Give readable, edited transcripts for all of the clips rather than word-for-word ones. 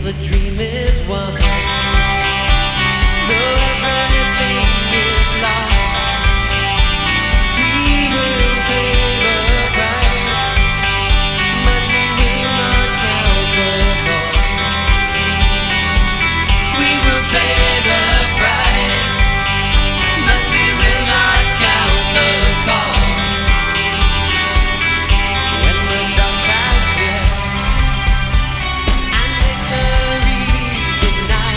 the dream is won. No, everything is lost. We will pay the price, but we will not count the cost. We will pay the price, but we will not count the cost. When the dust has fled and victory denied,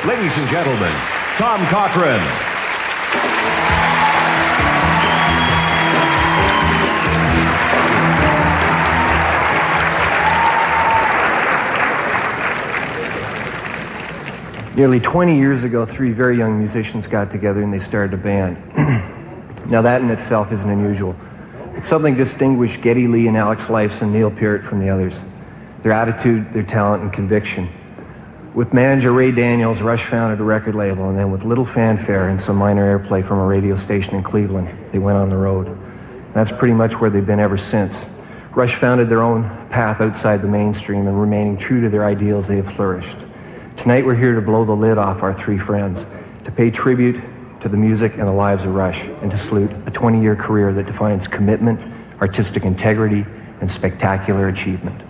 Ladies and gentlemen, Tom Cochrane. Nearly 20 years ago, three very young musicians got together and they started a band. Now that in itself isn't unusual. But something distinguished Geddy Lee and Alex Lifes and Neil Peart from the others. Their attitude, their talent, and conviction. With manager Ray Daniels, Rush founded a record label, and then with little fanfare and some minor airplay from a radio station in Cleveland, they went on the road. And that's pretty much where they've been ever since. Rush founded their own path outside the mainstream, and remaining true to their ideals, they have flourished. Tonight we're here to blow the lid off our three friends, to pay tribute to the music and the lives of Rush, and to salute a 20-year career that defines commitment, artistic integrity, and spectacular achievement.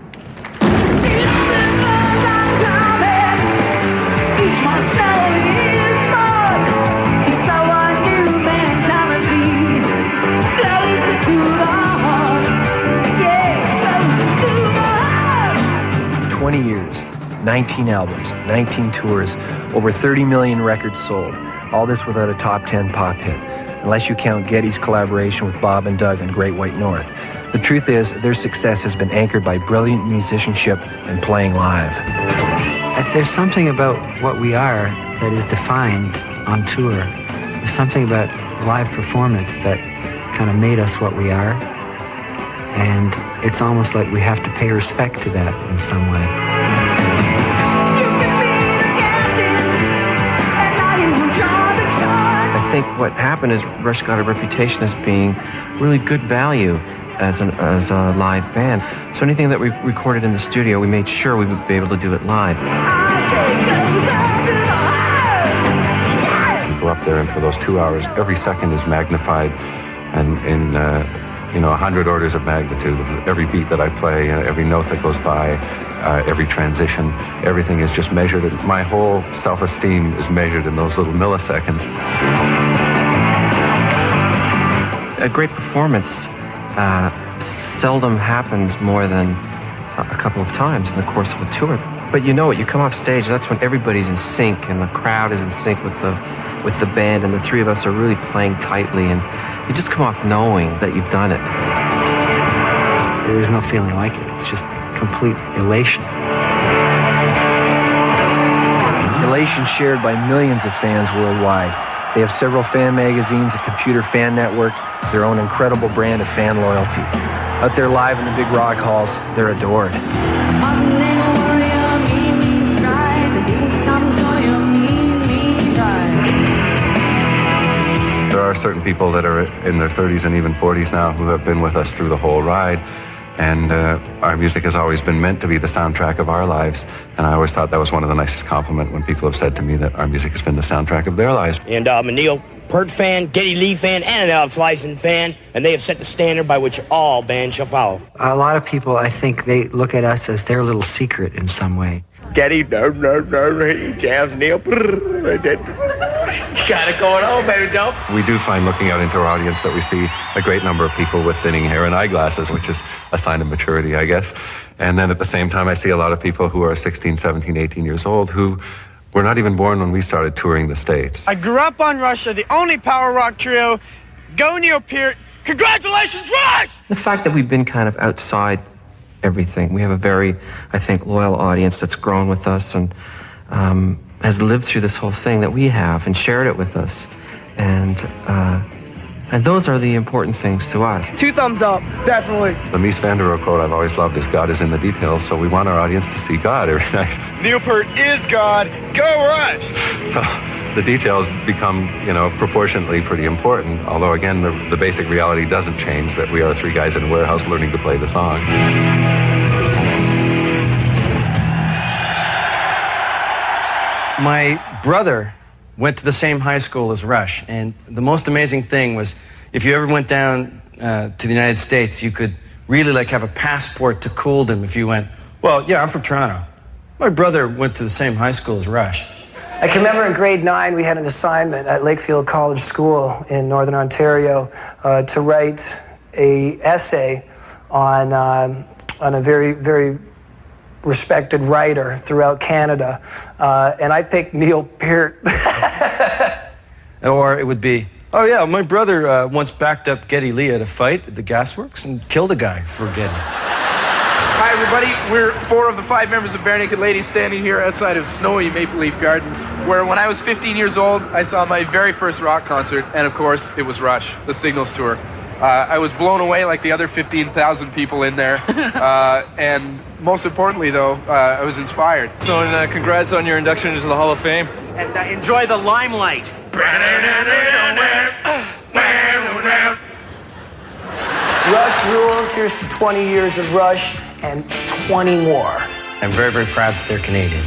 Years, 19 albums, 19 tours, over 30 million records sold. All this without a top 10 pop hit, unless you count Geddy's collaboration with Bob and Doug on Great White North. The truth is, their success has been anchored by brilliant musicianship and playing live. There's something about what we are that is defined on tour. There's something about live performance that kind of made us what we are. And it's almost like we have to pay respect to that in some way. I think what happened is Rush got a reputation as being really good value as a live band. So anything that we recorded in the studio, we made sure we would be able to do it live. You go up there, and for those 2 hours, every second is magnified, and in 100 orders of magnitude. Every beat that I play, every note that goes by, every transition, everything is just measured. My whole self-esteem is measured in those little milliseconds. A great performance seldom happens more than a couple of times in the course of a tour. But you know it, you come off stage, that's when everybody's in sync and the crowd is in sync with the band, and the three of us are really playing tightly, and you just come off knowing that you've done it. There's no feeling like it. It's just complete elation. Elation shared by millions of fans worldwide. They have several fan magazines, a computer fan network, their own incredible brand of fan loyalty. Out there live in the big rock halls, they're adored. There are certain people that are in their 30s and even 40s now who have been with us through the whole ride. And our music has always been meant to be the soundtrack of our lives. And I always thought that was one of the nicest compliments when people have said to me that our music has been the soundtrack of their lives. And I'm a Neil Peart fan, Geddy Lee fan, and an Alex Lifes fan, and they have set the standard by which all bands shall follow. A lot of people, I think, they look at us as their little secret in some way. Geddy, no, he jams Neil. Got it going on, baby Joe. We do find, looking out into our audience, that we see a great number of people with thinning hair and eyeglasses, which is a sign of maturity, I guess. And then at the same time, I see a lot of people who are 16, 17, 18 years old who were not even born when we started touring the States. I grew up on Russia, the only power rock trio. Go Neil Peart. Congratulations, Rush! The fact that we've been kind of outside everything. We have a very, I think, loyal audience that's grown with us and has lived through this whole thing that we have and shared it with us. And those are the important things to us. 2 thumbs up, definitely. The Mies van der Rohe quote I've always loved is, God is in the details, so we want our audience to see God every night. Neil Peart is God. Go Rush! So the details become, proportionately pretty important, although again, the basic reality doesn't change, that we are 3 guys in a warehouse learning to play the song. My brother went to the same high school as Rush, and the most amazing thing was, if you ever went down to the United States, you could really have a passport to Coolden if you went, well, yeah, I'm from Toronto. My brother went to the same high school as Rush. I can remember in grade 9 we had an assignment at Lakefield College School in Northern Ontario to write an essay on a very, very respected writer throughout Canada. And I picked Neil Peart. Or it would be, oh yeah, my brother once backed up Geddy Lee at a fight at the gasworks and killed a guy for Geddy. Hi everybody, we're 4 of the 5 members of Bare Naked Ladies standing here outside of snowy Maple Leaf Gardens, where when I was 15 years old, I saw my very first rock concert, and of course, it was Rush, the Signals tour. I was blown away like the other 15,000 people in there, and most importantly though, I was inspired. So congrats on your induction into the Hall of Fame. And enjoy the limelight. Rush rules. Here's to 20 years of Rush and 20 more. I'm very, very proud that they're Canadian.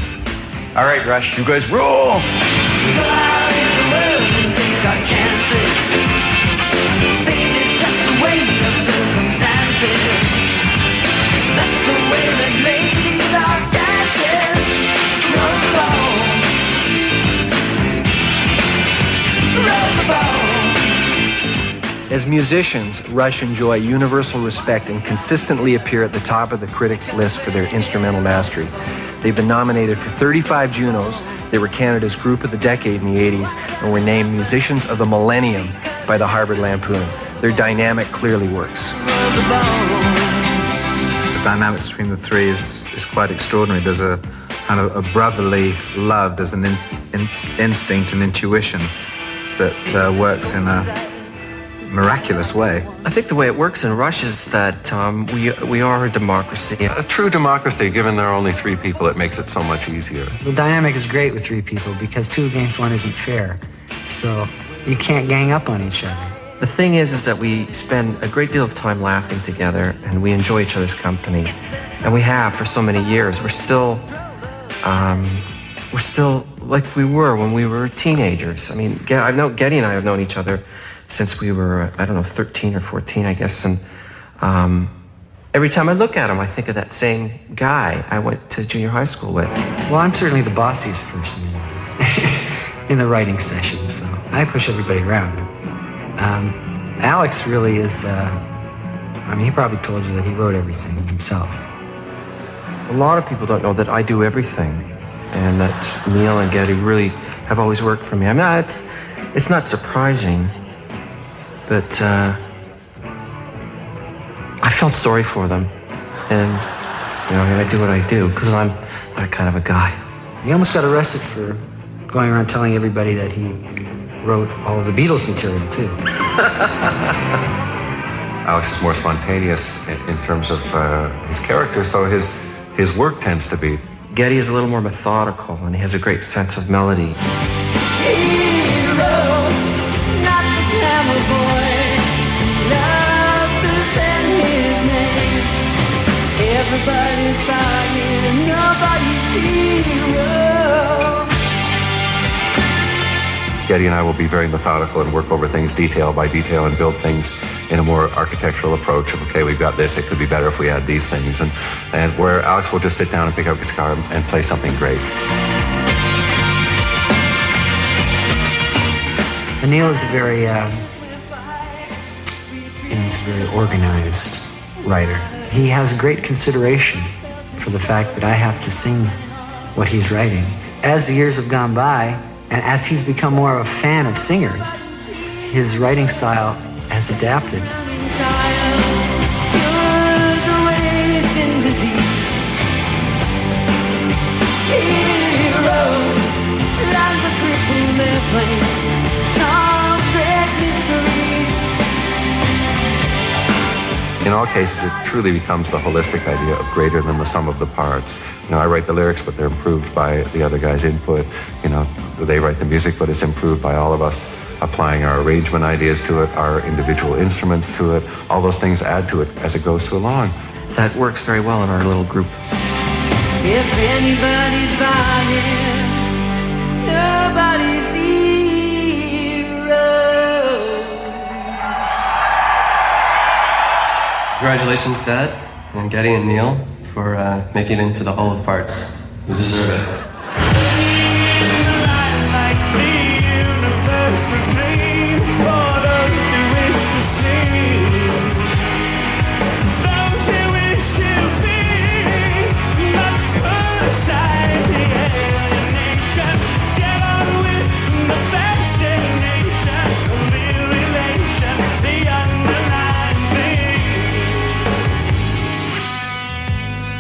All right, Rush, you guys rule! Go out in the world and take our chances. Fate is just a weight of circumstances. That's the way that Lady Luck dances. Roll the bones. Roll the bones. As musicians, Rush enjoy universal respect and consistently appear at the top of the critics' list for their instrumental mastery. They've been nominated for 35 JUNOs. They were Canada's Group of the Decade in the 80s and were named Musicians of the Millennium by the Harvard Lampoon. Their dynamic clearly works. The dynamics between the three is quite extraordinary. There's a kind of a brotherly love. There's an instinct and intuition that works in a miraculous way. I think the way it works in Rush is that we are a democracy. A true democracy, given there are only 3 people, it makes it so much easier. The dynamic is great with 3 people because 2 against 1 isn't fair. So you can't gang up on each other. The thing is that we spend a great deal of time laughing together and we enjoy each other's company. And we have for so many years. We're still like we were when we were teenagers. I mean, I know Geddy and I have known each other since we were, I don't know, 13 or 14, I guess. And every time I look at him, I think of that same guy I went to junior high school with. Well, I'm certainly the bossiest person in the writing session, so I push everybody around. Alex really is, I mean, he probably told you that he wrote everything himself. A lot of people don't know that I do everything and that Neil and Geddy really have always worked for me. I mean, it's not surprising, but I felt sorry for them. And, you know, I do what I do because I'm that kind of a guy. He almost got arrested for going around telling everybody that he wrote all of the Beatles material, too. Alex is more spontaneous in terms of his character, so his work tends to be. Geddy is a little more methodical, and he has a great sense of melody. Everybody's buying, nobody's hero. Geddy and I will be very methodical and work over things detail by detail and build things in a more architectural approach of, okay, we've got this, it could be better if we had these things. And where Alex will just sit down and pick up his guitar and play something great. Neil is a very, he's a very organized writer. He has great consideration for the fact that I have to sing what he's writing. As the years have gone by, and as he's become more of a fan of singers, his writing style has adapted. In all cases, it truly becomes the holistic idea of greater than the sum of the parts. You know, I write the lyrics, but they're improved by the other guy's input. You know, they write the music, but it's improved by all of us applying our arrangement ideas to it, our individual instruments to it. All those things add to it as it goes to along. That works very well in our little group. If anybody's buying, nobody's hero. Congratulations, Dad, and Geddy and Neil, for making it into the Hall of Farts. You deserve it. Those who wish to be must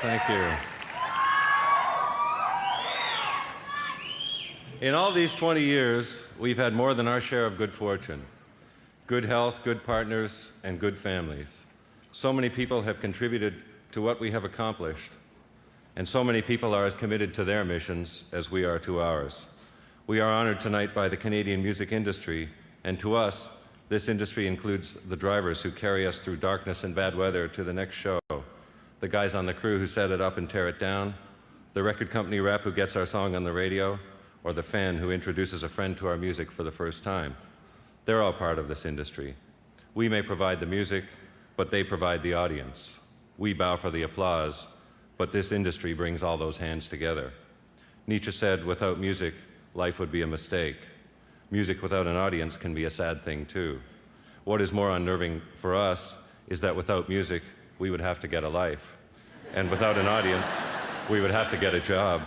Thank you. In all these 20 years, we've had more than our share of good fortune. Good health, good partners, and good families. So many people have contributed to what we have accomplished, and so many people are as committed to their missions as we are to ours. We are honored tonight by the Canadian music industry, and to us, this industry includes the drivers who carry us through darkness and bad weather to the next show, the guys on the crew who set it up and tear it down, the record company rep who gets our song on the radio, or the fan who introduces a friend to our music for the first time. They're all part of this industry. We may provide the music, but they provide the audience. We bow for the applause, but this industry brings all those hands together. Nietzsche said, without music, life would be a mistake. Music without an audience can be a sad thing too. What is more unnerving for us is that without music, we would have to get a life. And without an audience, we would have to get a job.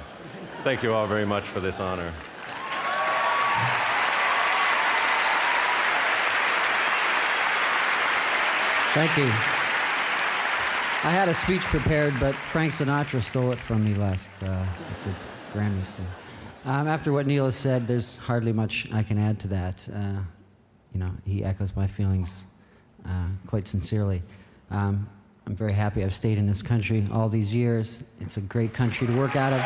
Thank you all very much for this honor. Thank you. I had a speech prepared, but Frank Sinatra stole it from me last at the Grammys thing. After what Neil has said, there's hardly much I can add to that. You know, he echoes my feelings quite sincerely. I'm very happy I've stayed in this country all these years. It's a great country to work out of.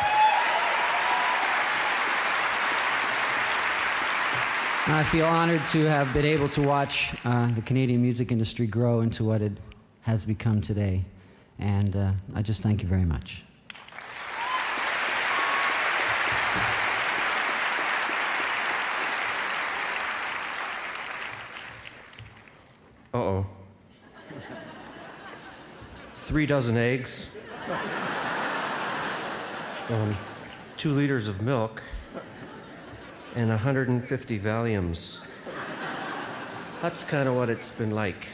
I feel honored to have been able to watch the Canadian music industry grow into what it has become today. And I just thank you very much. Uh-oh. 3 dozen eggs. 2 liters of milk. And 150 Valiums. That's kind of what it's been like.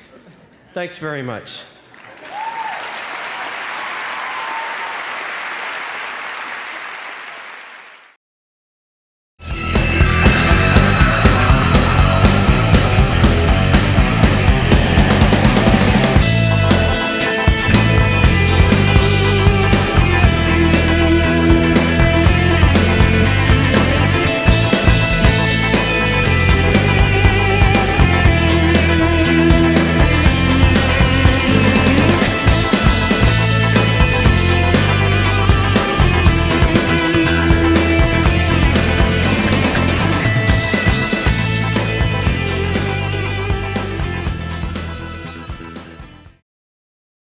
Thanks very much.